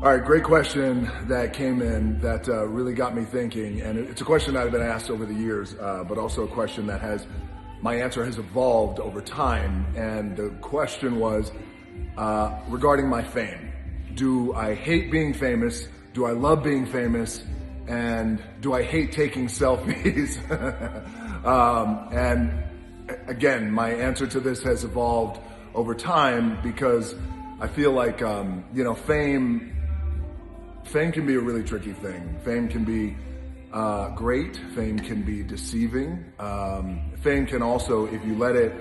All right, great question that came in that really got me thinking. And it's a question that I've been asked over the years, but also a question that my answer has evolved over time. And the question was regarding my fame. Do I hate being famous? Do I love being famous? And do I hate taking selfies? And again, my answer to this has evolved over time because I feel like, fame can be a really tricky thing. Fame can be great. Fame can be deceiving. Fame can also, if you let it,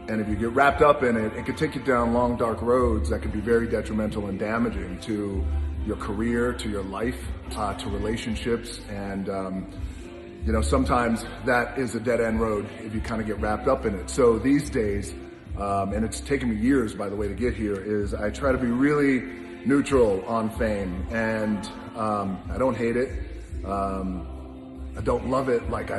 and if you get wrapped up in it, it can take you down long, dark roads that can be very detrimental and damaging to your career, to your life, to relationships. And, sometimes that is a dead end road if you kind of get wrapped up in it. So these days, and it's taken me years, by the way, to get here, is I try to be really neutral on fame, and I don't hate it. I don't love it like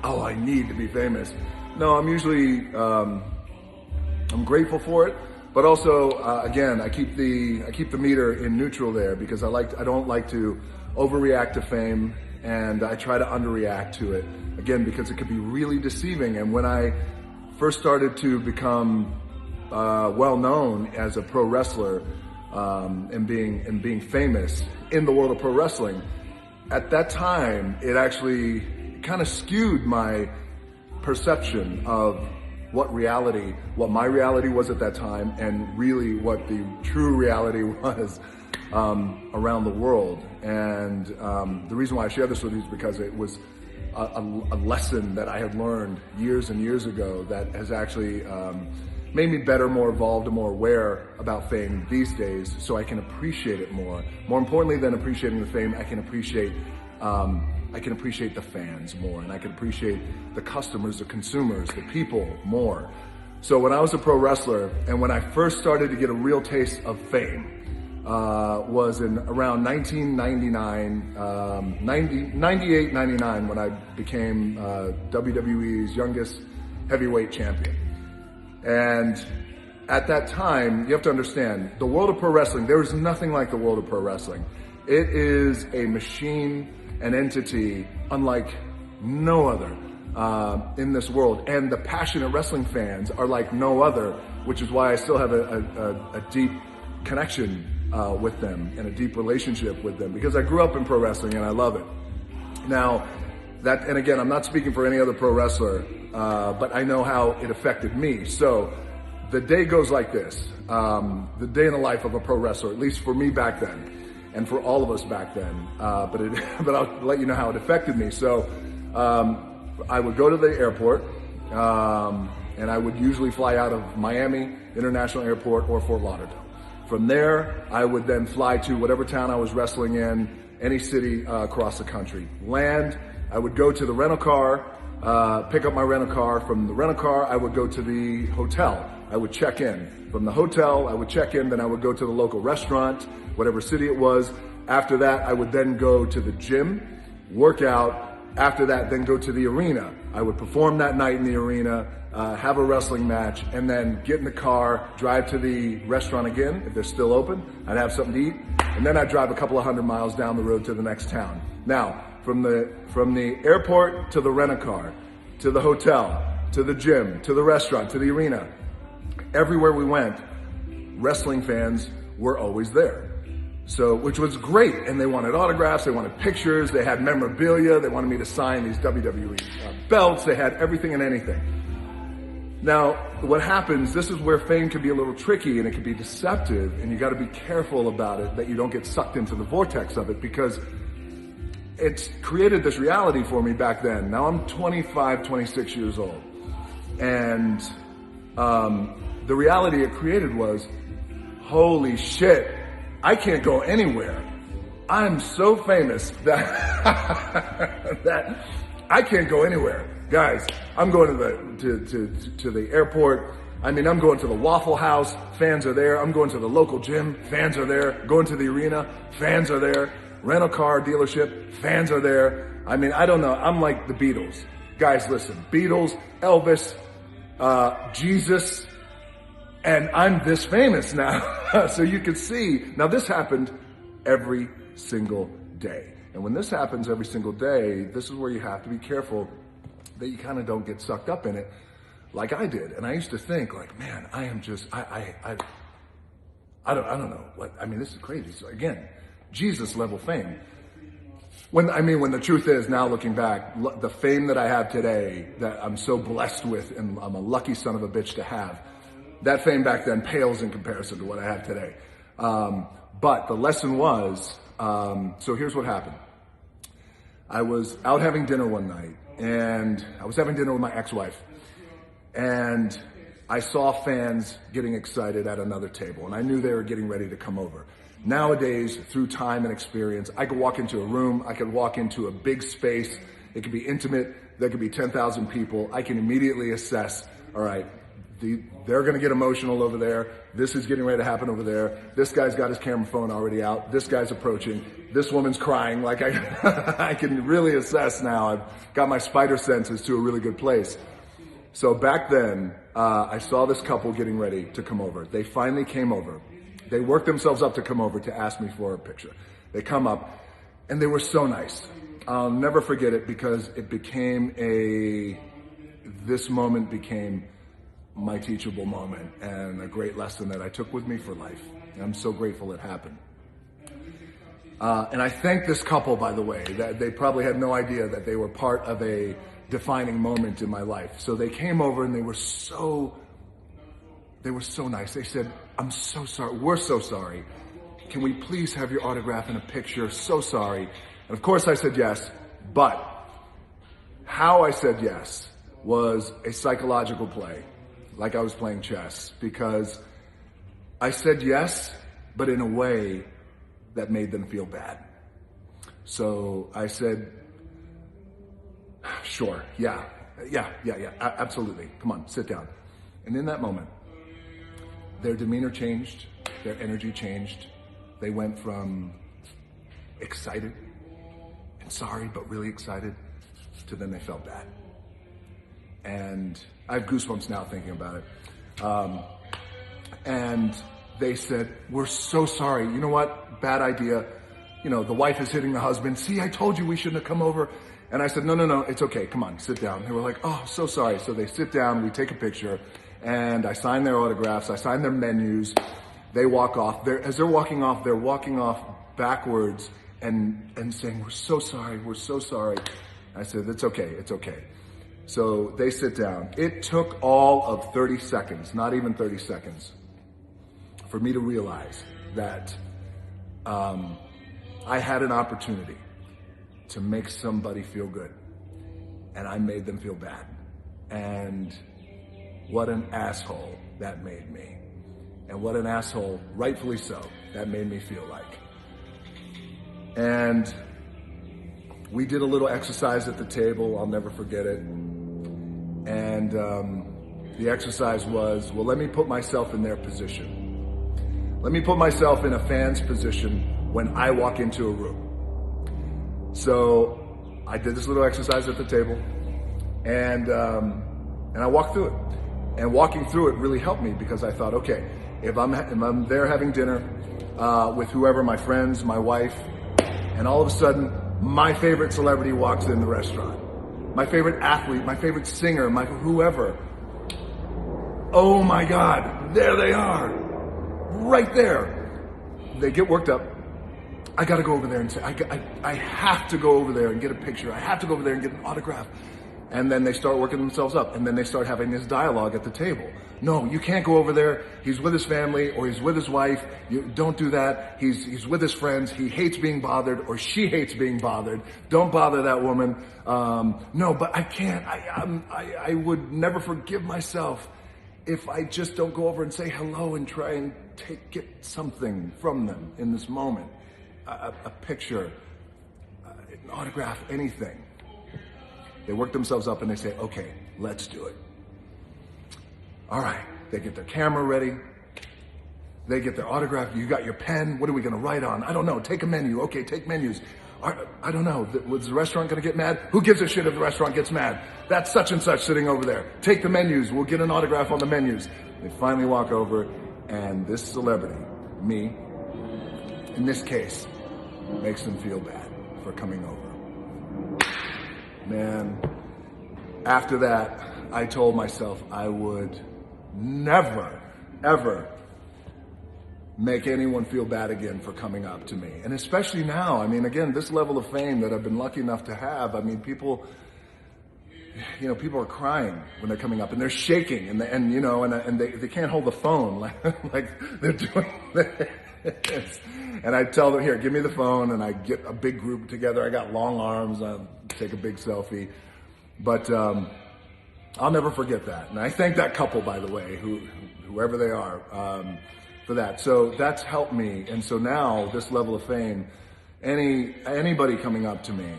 oh, I need to be famous. No, I'm usually I'm grateful for it, but also again, I keep the meter in neutral there because I don't like to overreact to fame, and I try to underreact to it again because it could be really deceiving. And when I first started to become well known as a pro wrestler, and being famous in the world of pro wrestling, at that time, it actually kind of skewed my perception of what my reality was at that time, and really what the true reality was around the world. And the reason why I share this with you is because it was a lesson that I had learned years and years ago that has actually made me better, more evolved, and more aware about fame these days, so I can appreciate it more. More importantly than appreciating the fame, I can appreciate the fans more, and I can appreciate the customers, the consumers, the people more. So when I was a pro wrestler, and when I first started to get a real taste of fame, was in around 1999, 98, 99, when I became WWE's youngest heavyweight champion. And at that time, you have to understand, the world of pro wrestling, there is nothing like the world of pro wrestling. It is a machine, an entity unlike no other in this world. And the passionate wrestling fans are like no other, which is why I still have a deep connection with them and a deep relationship with them, because I grew up in pro wrestling and I love it. Now, and again, I'm not speaking for any other pro wrestler, but I know how it affected me. So the day goes like this, the day in the life of a pro wrestler, at least for me back then, and for all of us back then, but I'll let you know how it affected me. So I would go to the airport, and I would usually fly out of Miami International Airport or Fort Lauderdale. From there, I would then fly to whatever town I was wrestling in, any city across the country. Land, I would go to the rental car, pick up my rental car. From the rental car, I would go to the hotel. I would check in. From the hotel, I would check in, then I would go to the local restaurant, whatever city it was. After that, I would then go to the gym, work out. After that, then go to the arena. I would perform that night in the arena, have a wrestling match, and then get in the car, drive to the restaurant again, if they're still open. I'd have something to eat, and then I'd drive a couple of 100 miles down the road to the next town. Now, from the airport to the rent-a-car, to the hotel, to the gym, to the restaurant, to the arena, everywhere we went, wrestling fans were always there. So, which was great, and they wanted autographs, they wanted pictures, they had memorabilia, they wanted me to sign these WWE belts, they had everything and anything. Now, what happens, this is where fame can be a little tricky and it can be deceptive, and you gotta be careful about it, that you don't get sucked into the vortex of it, because it's created this reality for me back then. Now I'm 25, 26 years old. And the reality it created was, holy shit, I can't go anywhere. I'm so famous that, that I can't go anywhere. Guys, I'm going to the airport. I mean, I'm going to the Waffle House, fans are there. I'm going to the local gym, fans are there. Going to the arena, fans are there. Rental car dealership, fans are there. I mean, I don't know. I'm like the Beatles. Guys, listen, Beatles, Elvis, Jesus, And I'm this famous now. So you can see, now this happened every single day. And when this happens every single day, this is where you have to be careful that you kind of don't get sucked up in it like I did. And I used to think like, man, I am just, I don't know what, I mean, this is crazy. So again, Jesus level fame. When the truth is, now looking back, the fame that I have today, that I'm so blessed with, and I'm a lucky son of a bitch to have, that fame back then pales in comparison to what I have today. But the lesson was, so here's what happened. I was out having dinner one night, and I was having dinner with my ex-wife, and I saw fans getting excited at another table, and I knew they were getting ready to come over. Nowadays, through time and experience, I could walk into a room, I could walk into a big space, it could be intimate, there could be 10,000 people. I can immediately assess, all right, they're gonna get emotional over there, this is getting ready to happen over there, this guy's got his camera phone already out, this guy's approaching, this woman's crying, like I can really assess now. I've got my spider senses to a really good place. So back then, I saw this couple getting ready to come over. They finally came over. They worked themselves up to come over to ask me for a picture. They come up, and they were so nice. I'll never forget it because it became this moment became my teachable moment and a great lesson that I took with me for life. And I'm so grateful it happened. And I thank this couple, by the way, that they probably had no idea that they were part of a defining moment in my life. So they came over and they were so nice. They said, I'm so sorry. We're so sorry. Can we please have your autograph and a picture? So sorry. And of course I said yes, but how I said yes was a psychological play, like I was playing chess, because I said yes, but in a way that made them feel bad. So I said, sure, yeah, absolutely. Come on, sit down. And in that moment, their demeanor changed, their energy changed. They went from excited and sorry, but really excited, to then they felt bad. And I have goosebumps now thinking about it. And they said, we're so sorry. You know what? Bad idea. You know, the wife is hitting the husband. See, I told you we shouldn't have come over. And I said, no, it's okay. Come on, sit down. They were like, oh, so sorry. So they sit down, we take a picture, and I sign their autographs, I sign their menus. They walk off. As they're walking off backwards and saying, we're so sorry. I said, it's okay. So they sit down. It took all of 30 seconds, not even 30 seconds, for me to realize that I had an opportunity to make somebody feel good, and I made them feel bad. And what an asshole that made me. And what an asshole, rightfully so, that made me feel like. And we did a little exercise at the table, I'll never forget it. And the exercise was, well, let me put myself in their position. Let me put myself in a fan's position when I walk into a room. So I did this little exercise at the table, and I walked through it. And walking through it really helped me, because I thought, okay, if I'm there having dinner with whoever, my friends, my wife, and all of a sudden my favorite celebrity walks in the restaurant, my favorite athlete, my favorite singer, my whoever, oh my God, there they are, right there. They get worked up. I gotta go over there and say, I have to go over there and get a picture. I have to go over there and get an autograph. And then they start working themselves up, and then they start having this dialogue at the table. No, you can't go over there. He's with his family, or he's with his wife. You don't do that. He's with his friends. He hates being bothered, or she hates being bothered. Don't bother that woman. No, but I can't. I would never forgive myself if I just don't go over and say hello and try and get something from them in this moment. A picture, an autograph, anything. They work themselves up and they say, okay, let's do it. All right, they get their camera ready. They get their autograph. You got your pen. What are we gonna write on? I don't know, take a menu. Okay, take menus. I don't know, was the restaurant gonna get mad? Who gives a shit if the restaurant gets mad? That's such and such sitting over there. Take the menus, we'll get an autograph on the menus. They finally walk over, and this celebrity, me, in this case, makes them feel bad for coming over. Man, after that, I told myself I would never, ever make anyone feel bad again for coming up to me. And especially now, I mean, again, this level of fame that I've been lucky enough to have, I mean, people are crying when they're coming up, and they're shaking, and they can't hold the phone like they're doing this. And I tell them, here, give me the phone, and I get a big group together. I got long arms, I take a big selfie. But I'll never forget that. And I thank that couple, by the way, whoever they are, for that. So that's helped me. And so now, this level of fame, anybody coming up to me,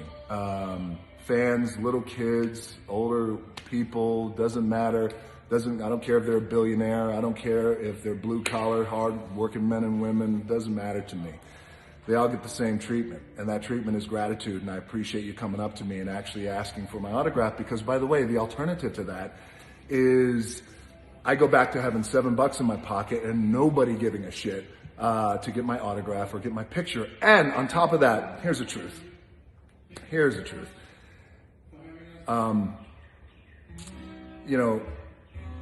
fans, little kids, older people, doesn't matter. I don't care if they're a billionaire. I don't care if they're blue collar, hard working men and women. Doesn't matter to me. They all get the same treatment, and that treatment is gratitude. And I appreciate you coming up to me and actually asking for my autograph, because, by the way, the alternative to that is I go back to having $7 in my pocket and nobody giving a shit to get my autograph or get my picture. And on top of that, here's the truth.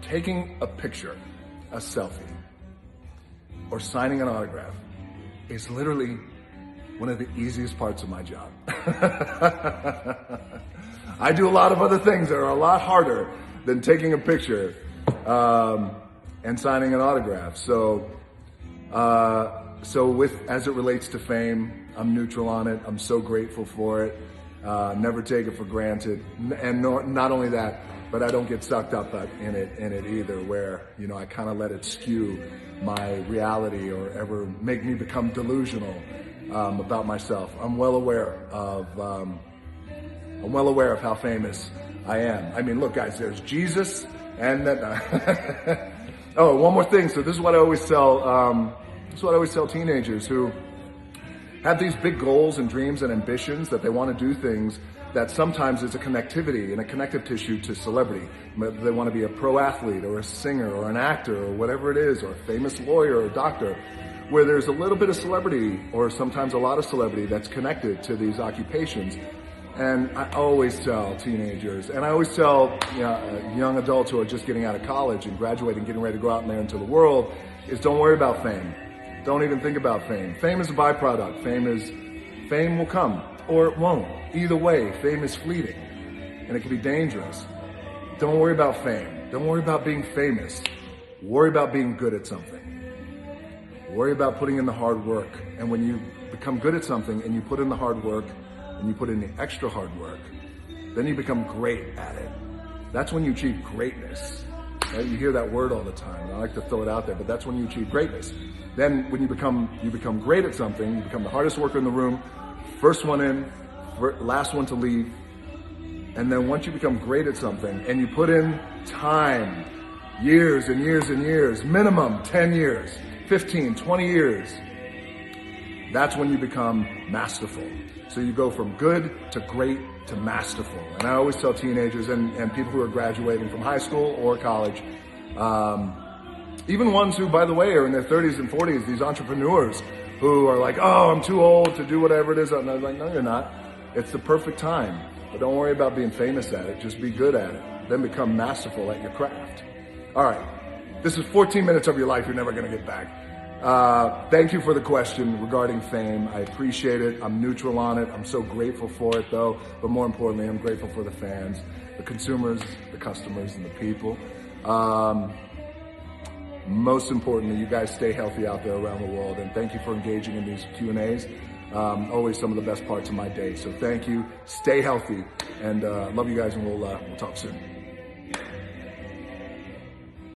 Taking a picture, a selfie, or signing an autograph is literally one of the easiest parts of my job. I do a lot of other things that are a lot harder than taking a picture and signing an autograph. So as it relates to fame, I'm neutral on it. I'm so grateful for it. Never take it for granted. And not only that, but I don't get sucked up in it either, where, I kind of let it skew my reality or ever make me become delusional about myself. I'm well aware of how famous I am. I mean, look, guys, there's Jesus, and then oh, one more thing. So this is what I always tell teenagers who have these big goals and dreams and ambitions, that they want to do things that sometimes is a connectivity and a connective tissue to celebrity. They want to be a pro athlete or a singer or an actor or whatever it is, or a famous lawyer or a doctor, where there's a little bit of celebrity or sometimes a lot of celebrity that's connected to these occupations. And I always tell teenagers, and I always tell young adults who are just getting out of college and graduating, getting ready to go out there into the world, is don't worry about fame. Don't even think about fame. Fame is a byproduct. Fame will come, or it won't. Either way, fame is fleeting, and it can be dangerous. Don't worry about fame. Don't worry about being famous. Worry about being good at something. Worry about putting in the hard work. And when you become good at something and you put in the hard work and you put in the extra hard work, then you become great at it. That's when you achieve greatness. Right? You hear that word all the time. I like to throw it out there, but that's when you achieve greatness. Then when you become great at something, you become the hardest worker in the room, first one in, last one to leave. And then once you become great at something and you put in time, years and years and years, minimum 10 years, 15, 20 years, that's when you become masterful. So you go from good to great to masterful. And I always tell teenagers and people who are graduating from high school or college, even ones who, by the way, are in their 30s and 40s, these entrepreneurs who are like, oh, I'm too old to do whatever it is. And I was like, no, you're not. It's the perfect time. But don't worry about being famous at it. Just be good at it. Then become masterful at your craft. All right. This is 14 minutes of your life you're never going to get back. Thank you for the question regarding fame. I appreciate it. I'm neutral on it. I'm so grateful for it, though. But more importantly, I'm grateful for the fans, the consumers, the customers, and the people. Most importantly, you guys stay healthy out there around the world. And thank you for engaging in these Q&As. Always some of the best parts of my day. So thank you. Stay healthy. And love you guys, and we'll talk soon.